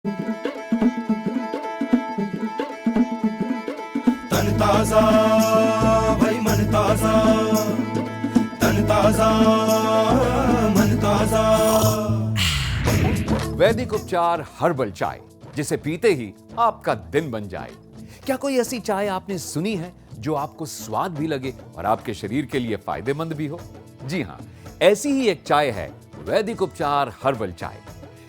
तन ताजा भाई मन ताजा, तन ताजा मन ताजा। वैदिक उपचार हर्बल चाय, जिसे पीते ही आपका दिन बन जाए। क्या कोई ऐसी चाय आपने सुनी है जो आपको स्वाद भी लगे और आपके शरीर के लिए फायदेमंद भी हो? जी हां, ऐसी ही एक चाय है वैदिक उपचार हर्बल चाय।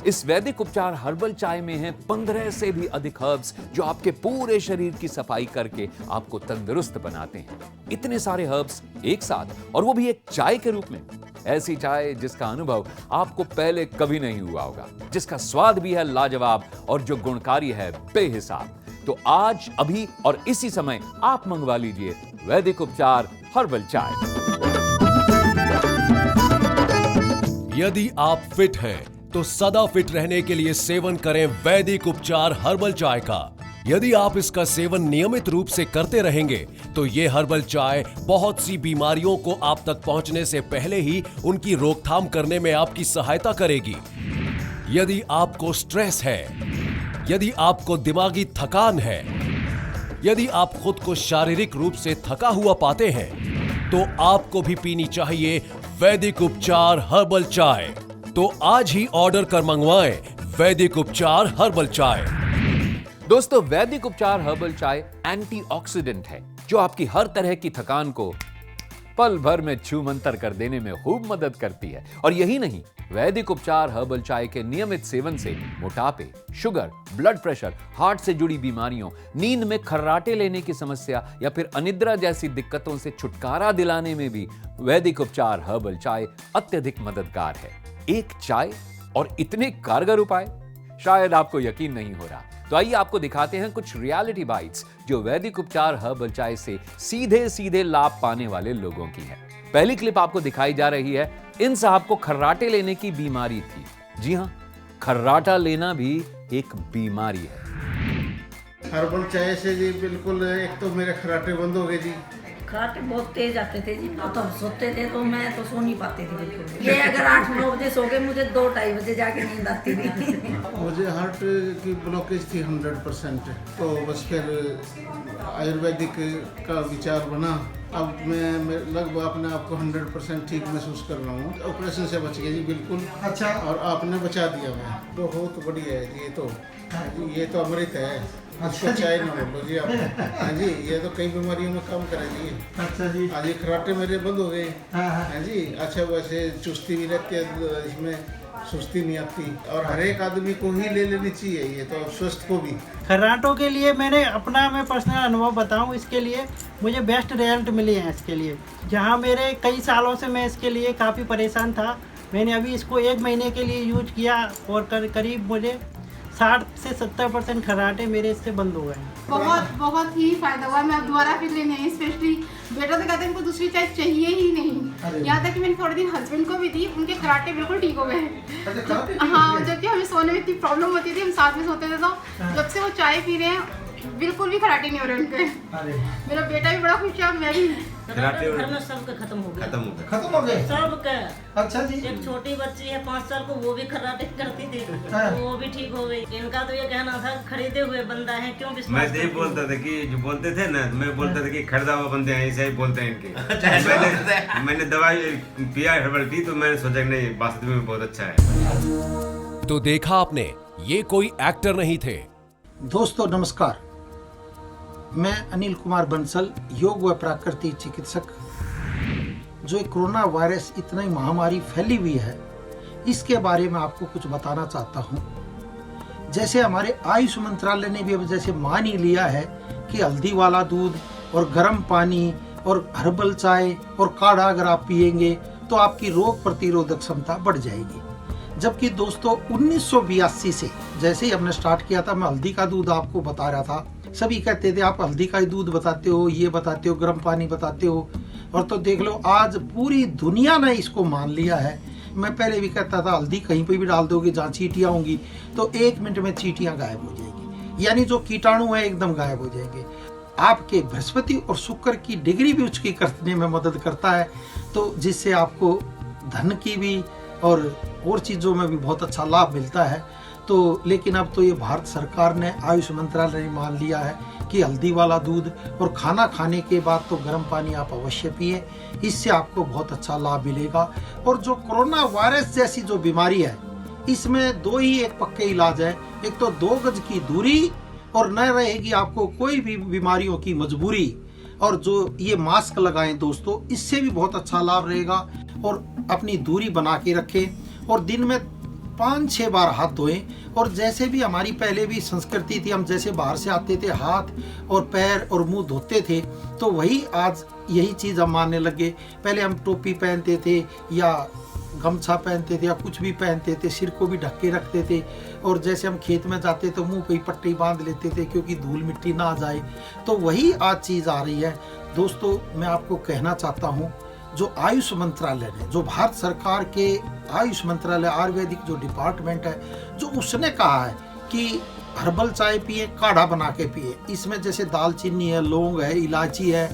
इस वैदिक उपचार हर्बल चाय में हैं 15 से भी अधिक हर्ब्स जो आपके पूरे शरीर की सफाई करके आपको तंदुरुस्त बनाते हैं। इतने सारे हर्ब्स एक साथ, और वो भी एक चाय के रूप में। ऐसी चाय जिसका अनुभव आपको पहले कभी नहीं हुआ होगा, जिसका स्वाद भी है लाजवाब और जो गुणकारी है बेहिसाब। तो आज, अभी और इसी समय आप मंगवा लीजिए वैदिक उपचार हर्बल चाय। यदि आप फिट हैं तो सदा फिट रहने के लिए सेवन करें वैदिक उपचार हर्बल चाय का। यदि आप इसका सेवन नियमित रूप से करते रहेंगे तो ये हर्बल चाय बहुत सी बीमारियों को आप तक पहुंचने से पहले ही उनकी रोकथाम करने में आपकी सहायता करेगी। यदि आपको स्ट्रेस है, यदि आपको दिमागी थकान है, यदि आप खुद को शारीरिक रूप से थका हुआ पाते हैं, तो आपको भी पीनी चाहिए वैदिक उपचार हर्बल चाय। तो आज ही ऑर्डर कर मंगवाएं वैदिक उपचार हर्बल चाय। दोस्तों, वैदिक उपचार हर्बल चाय एंटीऑक्सीडेंट है जो आपकी हर तरह की थकान को पल भर में छूमंतर कर देने में खूब मदद करती है। और यही नहीं, वैदिक उपचार हर्बल चाय के नियमित सेवन से मोटापे, शुगर, ब्लड प्रेशर, हार्ट से जुड़ी बीमारियों, नींद में खर्राटे लेने की समस्या या फिर अनिद्रा जैसी दिक्कतों से छुटकारा दिलाने में भी वैदिक उपचार हर्बल चाय अत्यधिक मददगार है। एक चाय और इतने कारगर उपाय, शायद आपको यकीन नहीं हो रहा। तो आइए आपको दिखाते हैं कुछ रियलिटी बाइट्स जो वैदिक उपचार हर्बल चाय से सीधे सीधे लाभ पाने वाले लोगों की है। पहली क्लिप आपको दिखाई जा रही है। इन साहब को खर्राटे लेने की बीमारी थी। जी हां, खर्राटा लेना भी एक बीमारी है। हर्बल चाय से जी बिल्कुल, एक तो मेरे खर्राटे बंद हो गए जी। खर्राटे बहुत तेज आते थे जी, तो हम सोते थे तो मैं तो सो नहीं पाती थी बिल्कुल। ये अगर 8-9 बजे सो गए, मुझे 2-2:30 बजे जाके नींद आती थी। मुझे हार्ट की ब्लॉकेज थी 100%, तो बस फिर आयुर्वेदिक का विचार बना। अब मैं लगभग अपने आप को 100% ठीक महसूस कर रहा हूँ। ऑपरेशन से बच गया जी बिल्कुल। अच्छा। और आपने बचा दिया। मैं बहुत बढ़िया है जी। ये तो अमृत है। इसको चाय ना बोलो जी आप। हाँ जी, ये तो कई बीमारियों में काम करेगी। अच्छा जी। आज ये खर्राटे मेरे बंद हो गए। हाँ जी। अच्छा, वैसे चुस्ती भी रहती है, इसमें सुस्ती नहीं आती। और हर एक आदमी को ही ले लेनी चाहिए ये, तो स्वस्थ को भी। खर्राटों के लिए मैं पर्सनल अनुभव बताऊं, इसके लिए मुझे बेस्ट रिजल्ट मिले हैं इसके लिए। जहां मेरे कई सालों से मैं इसके लिए काफ़ी परेशान था, मैंने अभी इसको 1 महीने के लिए यूज किया और करीब मुझे 60 से 70% खर्राटे मेरे इससे बंद हो गए हैं। बहुत ही फायदा हुआ। मैं अब दोबारा फिर लेने आई। स्पेशली बेटा तो कहते हैं इनको दूसरी चाय चाहिए ही नहीं। यहाँ तक कि मैंने थोड़े दिन हस्बैंड को भी दी, उनके खर्राटे बिल्कुल ठीक हो गए। हाँ, जबकि हमें सोने में इतनी प्रॉब्लम होती थी, हम साथ में सोते थे, तो जब से वो चाय पी रहे हैं बिल्कुल भी खर्राटे नहीं हो रहे उनके। मेरा बेटा भी बड़ा खुश है, मैं भी। घर में सबका खत्म हो गए सबका। अच्छा जी। एक छोटी बच्ची है 5 साल को, वो भी खर्राटे करती थी, तो वो भी ठीक हो गई। इनका तो ये कहना था खरीदे हुए बंदा है, क्यों विश्वास। मैं यही बोलता था कि जो बोलते थे ना, मैं बोलता था कि खरीदा हुआ बंदे हैं, ऐसे ही बोलते हैं इनके। मैंने दवाई पिया हर्बल टी, तो मैंने सोचा कि नहीं, वास्तव में बहुत अच्छा है। तो देखा आपने, ये कोई एक्टर नहीं थे। दोस्तों नमस्कार, मैं अनिल कुमार बंसल, योग व प्राकृतिक चिकित्सक। जो कोरोना वायरस इतनी महामारी फैली हुई है, इसके बारे में आपको कुछ बताना चाहता हूँ। जैसे हमारे आयुष मंत्रालय ने भी अब जैसे मान ही लिया है कि हल्दी वाला दूध और गर्म पानी और हर्बल चाय और काढ़ा अगर आप पिएंगे तो आपकी रोग प्रतिरोधक क्षमता बढ़ जाएगी। जबकि दोस्तों 1982 से जैसे ही हमने स्टार्ट किया था, मैं हल्दी का दूध आपको बता रहा था, सभी कहते थे आप हल्दी का ही दूध बताते हो, ये बताते हो, गर्म पानी बताते हो। और तो देख लो आज पूरी दुनिया ने इसको मान लिया है। मैं पहले भी कहता था हल्दी कहीं पे भी डाल दोगे जहाँ चींटियाँ होंगी तो 1 मिनट में चींटियाँ गायब हो जाएगी, यानी जो कीटाणु है एकदम गायब हो जाएंगे। आपके बृहस्पति और शुक्र की डिग्री भी उच्च करने में मदद करता है, तो जिससे आपको धन की भी और चीज़ों में भी बहुत अच्छा लाभ मिलता है। तो लेकिन अब तो ये भारत सरकार ने, आयुष मंत्रालय ने मान लिया है कि हल्दी वाला दूध और खाना खाने के बाद तो गर्म पानी आप अवश्य पिए, इससे आपको बहुत अच्छा लाभ मिलेगा। और जो कोरोना वायरस जैसी जो बीमारी है, इसमें दो ही एक पक्के इलाज है, एक तो 2 गज की दूरी और न रहेगी आपको कोई भी बीमारियों की मजबूरी। और जो ये मास्क लगाएं दोस्तों, इससे भी बहुत अच्छा लाभ रहेगा। और अपनी दूरी बना के रखें और दिन में 5-6 बार हाथ धोएं। और जैसे भी हमारी पहले भी संस्कृति थी, हम जैसे बाहर से आते थे हाथ और पैर और मुंह धोते थे, तो वही आज यही चीज़ हम मानने लगे। पहले हम टोपी पहनते थे या गमछा पहनते थे या कुछ भी पहनते थे, सिर को भी ढक के रखते थे। और जैसे हम खेत में जाते तो मुंह पे ही पट्टी बांध लेते थे क्योंकि धूल मिट्टी ना आ जाए। तो वही आज चीज़ आ रही है दोस्तों। मैं आपको कहना चाहता हूँ, जो आयुष मंत्रालय ने, जो भारत सरकार के आयुष मंत्रालय आयुर्वेदिक जो डिपार्टमेंट है, जो उसने कहा है कि हर्बल चाय पिए, काढ़ा बना के पिए। इसमें जैसे दालचीनी है, लौंग है, इलायची है,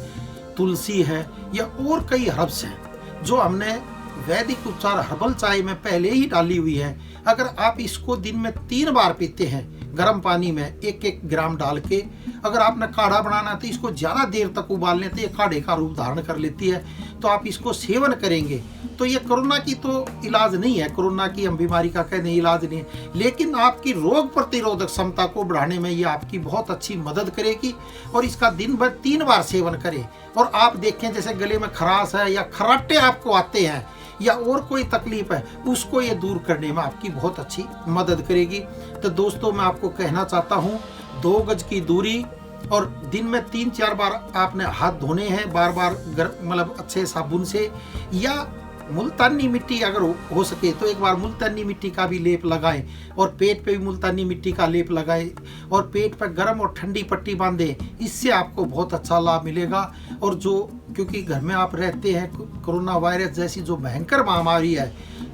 तुलसी है या और कई हर्ब्स हैं जो हमने वैदिक उपचार हर्बल चाय में पहले ही डाली हुई है। अगर आप इसको दिन में 3 बार पीते हैं गर्म पानी में 1-1 ग्राम डाल के, अगर आपने काढ़ा बनाना है तो इसको ज़्यादा देर तक उबालने तो ये काढ़े का रूप धारण कर लेती है। तो आप इसको सेवन करेंगे तो ये कोरोना की तो इलाज नहीं है, कोरोना की हम बीमारी का कहते हैं इलाज नहीं है, लेकिन आपकी रोग प्रतिरोधक क्षमता को बढ़ाने में ये आपकी बहुत अच्छी मदद करेगी। और इसका दिन भर 3 बार सेवन करें। और आप देखें जैसे गले में खराश है या खराटे आपको आते हैं या और कोई तकलीफ है, उसको ये दूर करने में आपकी बहुत अच्छी मदद करेगी। तो दोस्तों मैं आपको कहना चाहता हूँ, 2 गज की दूरी और दिन में 3-4 बार आपने हाथ धोने हैं, बार बार मतलब अच्छे साबुन से, या मुल्तानी मिट्टी अगर हो सके तो एक बार मुल्तानी मिट्टी का भी लेप लगाएं और पेट पे भी मुल्तानी मिट्टी का लेप लगाएं और पेट पर गर्म और ठंडी पट्टी बांधें। इससे आपको बहुत अच्छा लाभ मिलेगा। और जो क्योंकि घर में आप रहते हैं, कोरोना वायरस जैसी जो भयंकर महामारी है,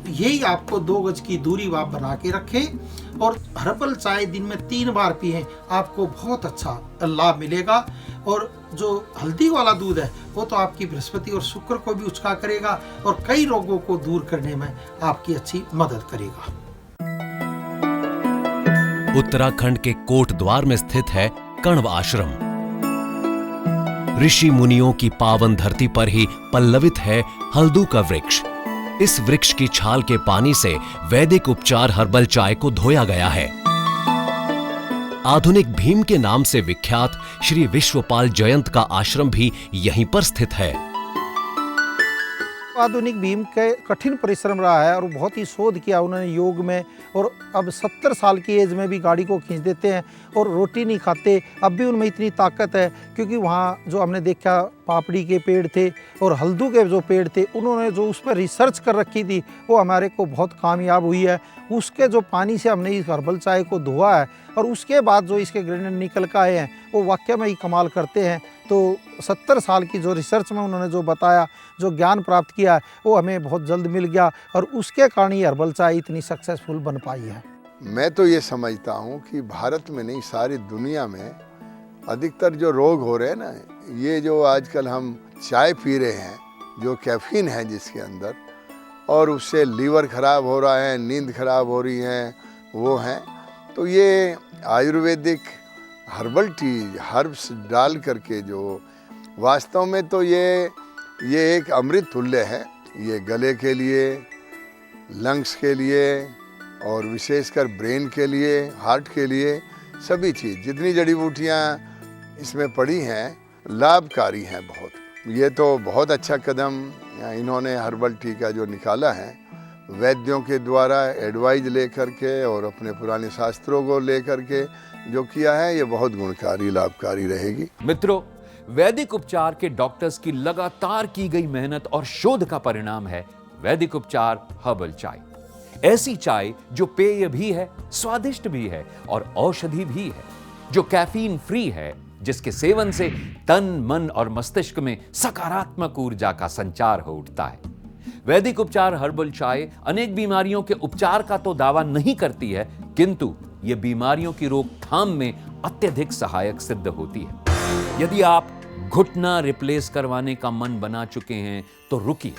यही आपको 2 गज की दूरी आप बना के रखें और हर्बल चाय दिन में 3 बार पिएं, आपको बहुत अच्छा लाभ मिलेगा। और जो हल्दी वाला दूध है वो तो आपकी बृहस्पति और शुक्र को भी उचका करेगा और कई रोगों को दूर करने में आपकी अच्छी मदद करेगा। उत्तराखंड के कोटद्वार में स्थित है कण्व आश्रम। ऋषि मुनियों की पावन धरती पर ही पल्लवित है हल्दू का वृक्ष। इस वृक्ष की छाल के पानी से वैदिक उपचार हर्बल चाय को धोया गया है। आधुनिक भीम के नाम से विख्यात श्री विश्वपाल जयंत का आश्रम भी यहीं पर स्थित है। आधुनिक भीम के कठिन परिश्रम रहा है और बहुत ही शोध किया उन्होंने योग में। और अब 70 साल की एज में भी गाड़ी को खींच देते हैं और रोटी नहीं खाते। अब भी उनमें इतनी ताकत है क्योंकि वहाँ जो हमने देखा पापड़ी के पेड़ थे और हल्दू के जो पेड़ थे, उन्होंने जो उस पर रिसर्च कर रखी थी वो हमारे को बहुत कामयाब हुई है। उसके जो पानी से हमने इस हर्बल चाय को धोआ है और उसके बाद जो इसके ग्रेनुल निकल के आए हैं वो वाकई में ही कमाल करते हैं। तो 70 साल की जो रिसर्च में उन्होंने जो बताया, जो ज्ञान प्राप्त किया है, वो हमें बहुत जल्द मिल गया और उसके कारण ये हर्बल चाय इतनी सक्सेसफुल बन पाई है। मैं तो ये समझता हूँ कि भारत में नहीं, सारी दुनिया में अधिकतर जो रोग हो रहे हैं ना, ये जो आजकल हम चाय पी रहे हैं, जो कैफीन है जिसके अंदर, और उससे लीवर खराब हो रहा है, नींद खराब हो रही है, वो हैं। तो ये आयुर्वेदिक हर्बल टी, हर्ब्स डाल करके जो वास्तव में तो ये एक अमृत तुल्य है। ये गले के लिए, लंग्स के लिए और विशेषकर ब्रेन के लिए, हार्ट के लिए, सभी चीज़ जितनी जड़ी बूटियाँ इसमें पड़ी हैं लाभकारी हैं बहुत। ये तो बहुत अच्छा कदम इन्होंने हर्बल टी का जो निकाला है, वैद्यों के द्वारा एडवाइज लेकर के और अपने पुराने शास्त्रों को लेकर के जो किया है, ये बहुत गुणकारी, लाभकारी रहेगी। मित्रों, वैदिक उपचार के डॉक्टर्स की लगातार की गई मेहनत और शोध का परिणाम है वैदिक उपचार हर्बल चाय। ऐसी चाय जो पेय भी है, स्वादिष्ट भी है और औषधि भी है, जो कैफीन फ्री है, जिसके सेवन से तन, मन और मस्तिष्क में सकारात्मक ऊर्जा का संचार हो उठता है। वैदिक उपचार हर्बल चाय अनेक बीमारियों के उपचार का तो दावा नहीं करती है, किंतु ये बीमारियों की रोकथाम में अत्यधिक सहायक सिद्ध होती है। यदि आप घुटना रिप्लेस करवाने का मन बना चुके हैं तो रुकिए।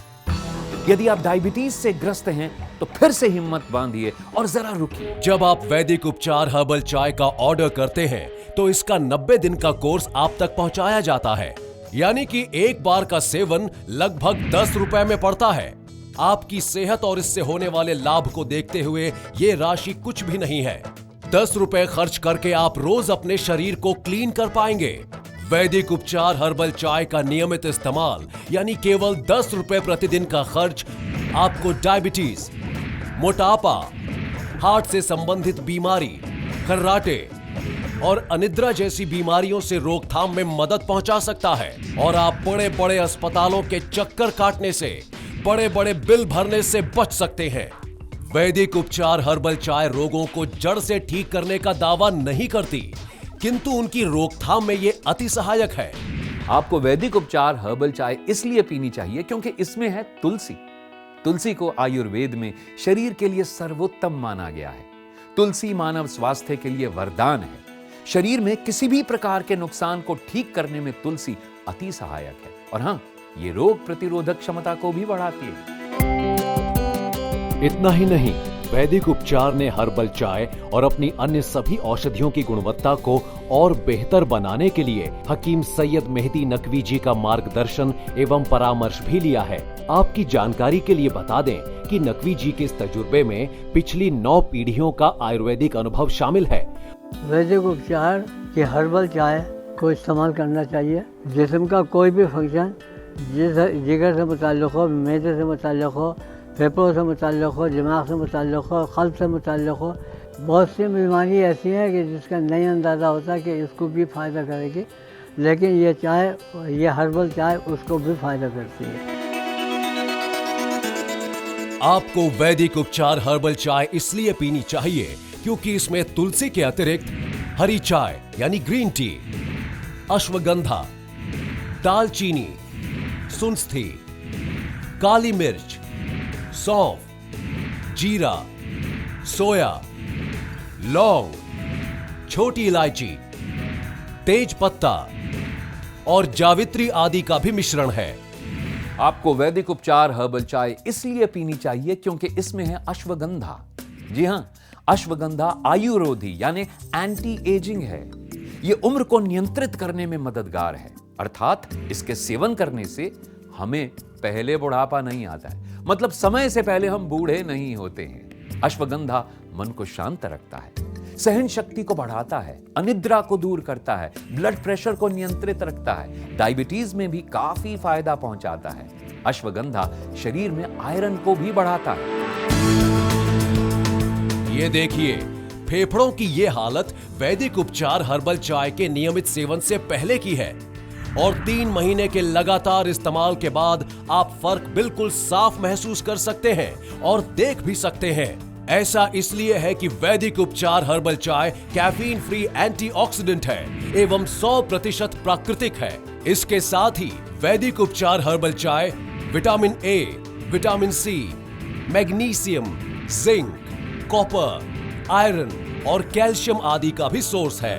यदि आप डायबिटीज से ग्रस्त हैं तो फिर से हिम्मत बांधिए और जरा रुकिए। जब आप वैदिक उपचार हर्बल चाय का ऑर्डर करते हैं तो इसका 90 दिन का कोर्स आप तक पहुंचाया जाता है, यानी कि एक बार का सेवन लगभग 10 रुपए में पड़ता है। आपकी सेहत और इससे होने वाले लाभ को देखते हुए ये राशि कुछ भी नहीं है। 10 रुपए खर्च करके आप रोज अपने शरीर को क्लीन कर पाएंगे। वैदिक उपचार हर्बल चाय का नियमित इस्तेमाल यानी केवल 10 रुपए प्रतिदिन का खर्च आपको डायबिटीज, मोटापा, हार्ट से संबंधित बीमारी, खर्राटे और अनिद्रा जैसी बीमारियों से रोकथाम में मदद पहुंचा सकता है और आप बड़े बड़े अस्पतालों के चक्कर काटने से, बड़े बड़े बिल भरने से बच सकते हैं। वैदिक उपचार हर्बल चाय रोगों को जड़ से ठीक करने का दावा नहीं करती, किंतु उनकी रोकथाम में ये अति सहायक है। आपको वैदिक उपचार हर्बल चाय इसलिए पीनी चाहिए क्योंकि इसमें है तुलसी। तुलसी को आयुर्वेद में शरीर के लिए सर्वोत्तम माना गया है। तुलसी मानव स्वास्थ्य के लिए वरदान है। शरीर में किसी भी प्रकार के नुकसान को ठीक करने में तुलसी अति सहायक है और हाँ, ये रोग प्रतिरोधक क्षमता को भी बढ़ाती है। इतना ही नहीं, वैदिक उपचार ने हर्बल चाय और अपनी अन्य सभी औषधियों की गुणवत्ता को और बेहतर बनाने के लिए हकीम सैयद मेहदी नकवी जी का मार्गदर्शन एवं परामर्श भी लिया है। आपकी जानकारी के लिए बता दें कि नकवी जी के इस तजुर्बे में पिछली 9 पीढ़ियों का आयुर्वेदिक अनुभव शामिल है। वैदिक उपचार की हर्बल चाय को इस्तेमाल करना चाहिए। जिस्म का कोई भी फंक्शन, जिगर से मुताल्लिक़ हो, मैदे से मुताल्लिक़ हो, फेफड़ों से मुताल्लिक़ हो, दिमाग से मुताल्लिक़ हो, क़ल्ब से मुताल्लिक़ हो, बहुत सी बीमारी ऐसी है कि जिसका नहीं अंदाज़ा होता कि इसको भी फ़ायदा करेगी, लेकिन ये चाय, ये हर्बल चाय उसको भी फ़ायदा करती है। आपको वैदिक उपचार हर्बल चाय इसलिए पीनी चाहिए क्योंकि इसमें तुलसी के अतिरिक्त हरी चाय यानी ग्रीन टी, अश्वगंधा, दालचीनी, सुंस्थि, काली मिर्च, सौंफ, जीरा, सोया, लौंग, छोटी इलायची, तेज पत्ता और जावित्री आदि का भी मिश्रण है। आपको वैदिक उपचार हर्बल चाय इसलिए पीनी चाहिए क्योंकि इसमें है अश्वगंधा। जी हां, अश्वगंधा आयुर्वेदी यानी एंटी एजिंग है। यह उम्र को नियंत्रित करने में मददगार है, अर्थात इसके सेवन करने से हमें पहले बुढ़ापा नहीं आता है, मतलब समय से पहले हम बूढ़े नहीं होते हैं। अश्वगंधा मन को शांत रखता है, सहन शक्ति को बढ़ाता है, अनिद्रा को दूर करता है, ब्लड प्रेशर को नियंत्रित रखता है, डायबिटीज में भी काफी फायदा पहुंचाता है। अश्वगंधा शरीर में आयरन को भी बढ़ाता है। ये देखिए, फेफड़ों की ये हालत वैदिक उपचार हर्बल चाय के नियमित सेवन से पहले की है और 3 महीने के लगातार इस्तेमाल के बाद आप फर्क बिल्कुल साफ महसूस कर सकते हैं और देख भी सकते हैं। ऐसा इसलिए है कि वैदिक उपचार हर्बल चाय कैफीन फ्री एंटीऑक्सीडेंट है एवं 100% प्राकृतिक है। इसके साथ ही वैदिक उपचार हर्बल चाय vitamin A, vitamin C, magnesium, zinc, copper, iron और कैल्शियम आदि का भी सोर्स है।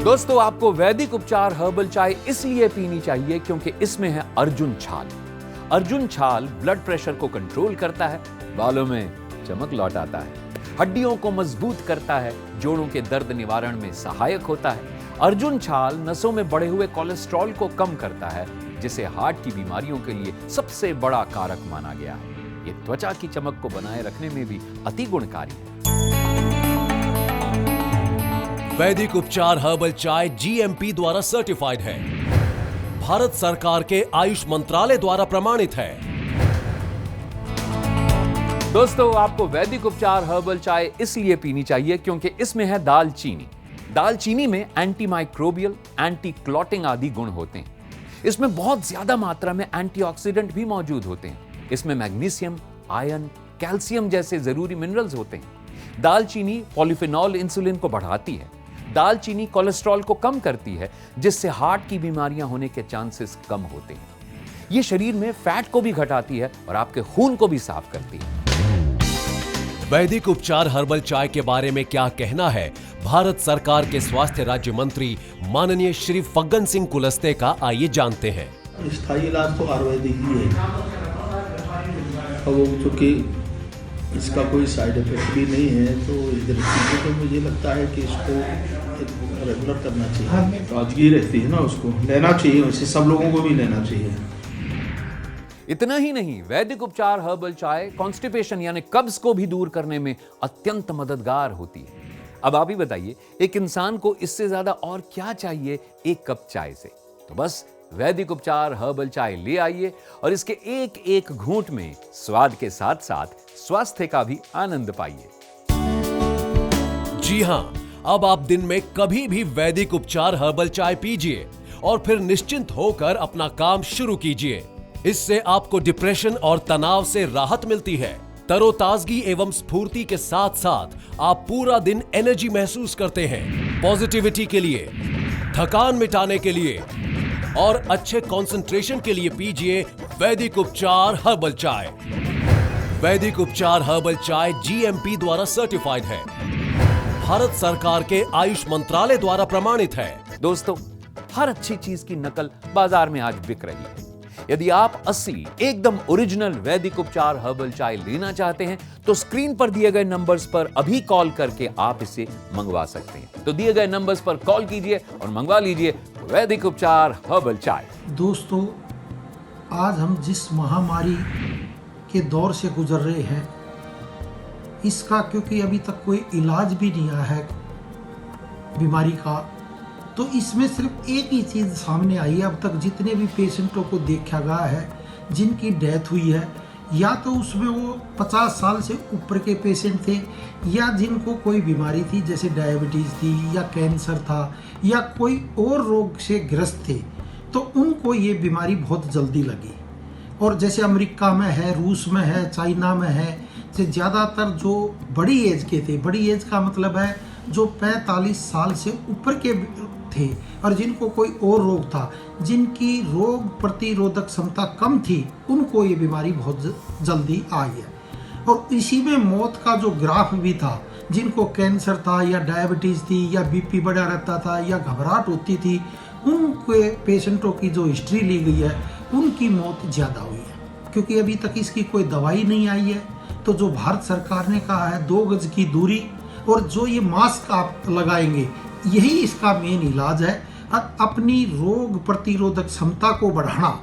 दोस्तों, आपको वैदिक उपचार हर्बल चाय इसलिए पीनी चाहिए क्योंकि इसमें है अर्जुन छाल। अर्जुन छाल ब्लड प्रेशर को कंट्रोल करता है, बालों में चमक लौटाता है, हड्डियों को मजबूत करता है, जोड़ों के दर्द निवारण में सहायक होता है। अर्जुन छाल नसों में बढ़े हुए कोलेस्ट्रॉल को कम करता है, जिसे हार्ट की बीमारियों के लिए सबसे बड़ा कारक माना गया है। ये त्वचा की चमक को बनाए रखने में भी अति गुणकारी है। वैदिक उपचार हर्बल चाय जीएमपी द्वारा सर्टिफाइड है, भारत सरकार के आयुष मंत्रालय द्वारा प्रमाणित है। दोस्तों, आपको वैदिक उपचार हर्बल चाय इसलिए पीनी चाहिए क्योंकि इसमें है दालचीनी। दालचीनी में एंटीमाइक्रोबियल, एंटी क्लॉटिंग आदि गुण होते हैं। इसमें बहुत ज्यादा मात्रा में एंटीऑक्सीडेंट भी मौजूद होते हैं। इसमें मैग्नीशियम, आयरन, कैल्शियम जैसे जरूरी मिनरल्स होते हैं। दालचीनी पॉलीफेनॉल इंसुलिन को बढ़ाती है। दालचीनी कोलेस्ट्रॉल को कम करती है, जिससे हार्ट की बीमारियां होने के चांसेस कम होते हैं। यह शरीर में फैट को भी घटाती है और आपके खून को भी साफ करती है। वैदिक उपचार हर्बल चाय के बारे में क्या कहना है भारत सरकार के स्वास्थ्य राज्य मंत्री माननीय श्री फग्गन सिंह कुलस्ते का, आइए जानते हैं। स्थायी इलाज तो आयुर्वेदिक ही है। अब वो चूँकि इसका कोई साइड इफेक्ट भी नहीं है तो इस दृष्टि से तो मुझे लगता है कि इसको रेगुलर करना चाहिए। ताजगी रहती है ना, उसको लेना चाहिए, वैसे सब लोगों को भी लेना चाहिए। इतना ही नहीं, वैदिक उपचार हर्बल चाय कॉन्स्टिपेशन यानी कब्ज को भी दूर करने में अत्यंत मददगार होती है। अब आप ही बताइए, एक इंसान को इससे ज्यादा और क्या चाहिए एक कप चाय से? तो बस वैदिक उपचार हर्बल चाय ले आइए और इसके एक एक घूंट में स्वाद के साथ साथ स्वास्थ्य का भी आनंद पाइए। जी हां, अब आप दिन में कभी भी वैदिक उपचार हर्बल चाय पीजिए और फिर निश्चिंत होकर अपना काम शुरू कीजिए। इससे आपको डिप्रेशन और तनाव से राहत मिलती है। तरोताजगी एवं स्फूर्ति के साथ साथ आप पूरा दिन एनर्जी महसूस करते हैं। पॉजिटिविटी के लिए, थकान मिटाने के लिए और अच्छे कंसंट्रेशन के लिए पीजिए वैदिक उपचार हर्बल चाय। वैदिक उपचार हर्बल चाय GMP द्वारा सर्टिफाइड है, भारत सरकार के आयुष मंत्रालय द्वारा प्रमाणित है। दोस्तों, हर अच्छी चीज की नकल बाजार में आज बिक रही है। यदि आप असली एकदम ओरिजिनल वैदिक उपचार हर्बल चाय लेना चाहते हैं तो स्क्रीन पर दिए गए नंबर्स पर अभी कॉल करके आप इसे मंगवा सकते हैं। तो दिए गए नंबर्स पर कॉल कीजिए और मंगवा लीजिए वैदिक उपचार हर्बल चाय। दोस्तों, आज हम जिस महामारी के दौर से गुजर रहे हैं, इसका क्योंकि अभी तक कोई इलाज भी नहीं आया है बीमारी का, तो इसमें सिर्फ एक ही चीज़ सामने आई है। अब तक जितने भी पेशेंटों को देखा गया है जिनकी डेथ हुई है, या तो उसमें वो 50 साल से ऊपर के पेशेंट थे या जिनको कोई बीमारी थी जैसे डायबिटीज़ थी या कैंसर था या कोई और रोग से ग्रस्त थे, तो उनको ये बीमारी बहुत जल्दी लगी। और जैसे अमेरिका में है, रूस में है, चाइना में है, जो ज़्यादातर जो बड़ी एज के थे, बड़ी एज का मतलब है जो 45 साल से ऊपर के थे और जिनको कोई और रोग था, जिनकी रोग प्रतिरोधक क्षमता कम थी, उनको ये बीमारी बहुत जल्दी आई है। और इसी में मौत का जो ग्राफ भी था, जिनको कैंसर था या डायबिटीज़ थी या BP बढ़ा रहता था या घबराहट होती थी, उनके पेशेंटों की जो हिस्ट्री ली गई है उनकी मौत ज़्यादा हुई है। क्योंकि अभी तक इसकी कोई दवाई नहीं आई है, तो जो भारत सरकार ने कहा है 2 गज की दूरी और जो ये मास्क आप लगाएंगे, यही इसका मेन इलाज है। अपनी रोग प्रतिरोधक क्षमता को बढ़ाना,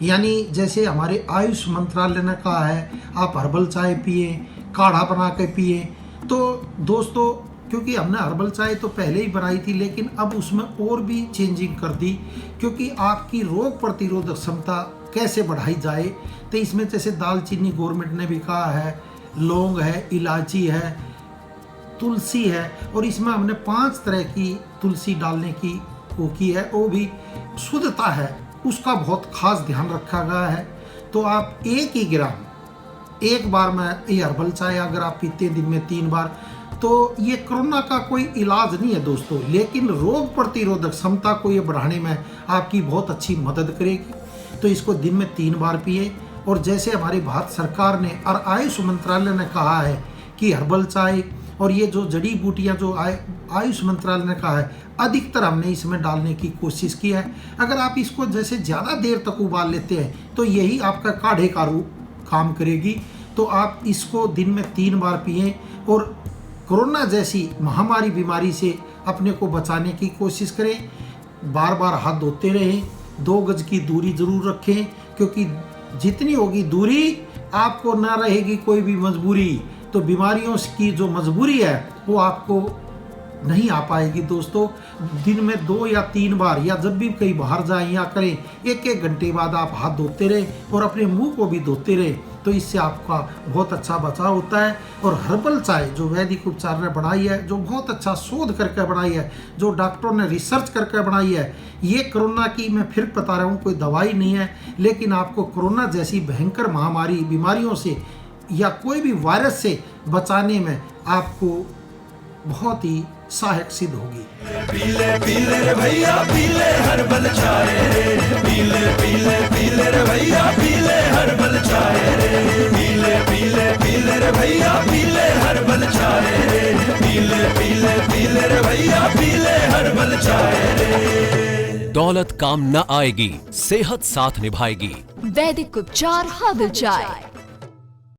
यानी जैसे हमारे आयुष मंत्रालय ने कहा है आप हर्बल चाय पिए, काढ़ा बना के पिए। तो दोस्तों, क्योंकि हमने हर्बल चाय तो पहले ही बनाई थी, लेकिन अब उसमें और भी चेंजिंग कर दी, क्योंकि आपकी रोग प्रतिरोधक क्षमता कैसे बढ़ाई जाए। तो इसमें जैसे दालचीनी गवर्नमेंट ने भी कहा है, लौंग है, इलायची है, तुलसी है, और इसमें हमने 5 तरह की तुलसी डालने की वो की है। वो भी शुद्धता है, उसका बहुत खास ध्यान रखा गया है। तो आप 1 ही ग्राम एक बार में ये हर्बल चाय अगर आप पीते हैं दिन में 3 बार, तो ये कोरोना का कोई इलाज नहीं है दोस्तों, लेकिन रोग प्रतिरोधक क्षमता को ये बढ़ाने में आपकी बहुत अच्छी मदद करेगी। तो इसको दिन में 3 बार पिए। और जैसे हमारी भारत सरकार ने और आयुष मंत्रालय ने कहा है कि हर्बल चाय और ये जो जड़ी बूटियाँ जो आयुष मंत्रालय ने कहा है, अधिकतर हमने इसमें डालने की कोशिश की है। अगर आप इसको जैसे ज़्यादा देर तक उबाल लेते हैं तो यही आपका काढ़े का रूप काम करेगी। तो आप इसको दिन में 3 बार पिएं और कोरोना जैसी महामारी बीमारी से अपने को बचाने की कोशिश करें। बार बार हाथ धोते रहें, 2 गज की दूरी जरूर रखें, क्योंकि जितनी होगी दूरी, आपको ना रहेगी कोई भी मजबूरी, तो बीमारियों की जो मजबूरी है वो आपको नहीं आ पाएगी। दोस्तों, दिन में 2 या 3 बार या जब भी कहीं बाहर जाएं या करें, 1-1 घंटे बाद आप हाथ धोते रहें और अपने मुंह को भी धोते रहें, तो इससे आपका बहुत अच्छा बचाव होता है। और हर्बल चाय जो वैदिक उपचार ने बनाई है, जो बहुत अच्छा शोध करके बनाई है, जो डॉक्टरों ने रिसर्च करके बनाई है, ये कोरोना की, मैं फिर बता रहा हूँ, कोई दवाई नहीं है, लेकिन आपको कोरोना जैसी भयंकर महामारी बीमारियों से या कोई भी वायरस से बचाने में आपको बहुत ही सहायक सिद्ध होगी। पीले पीले रे भैया पीले हर्बल चाय रे, पीले पीले पीले रे भैया पीले हर्बल चाय रे, पीले पीले पीले रे भैया पीले हर्बल चाय रे, पीले पीले पीले रे भैया पीले हर्बल चाय रे। दौलत काम न आएगी, सेहत साथ निभाएगी। वैदिक उपचार हर्बल चाय।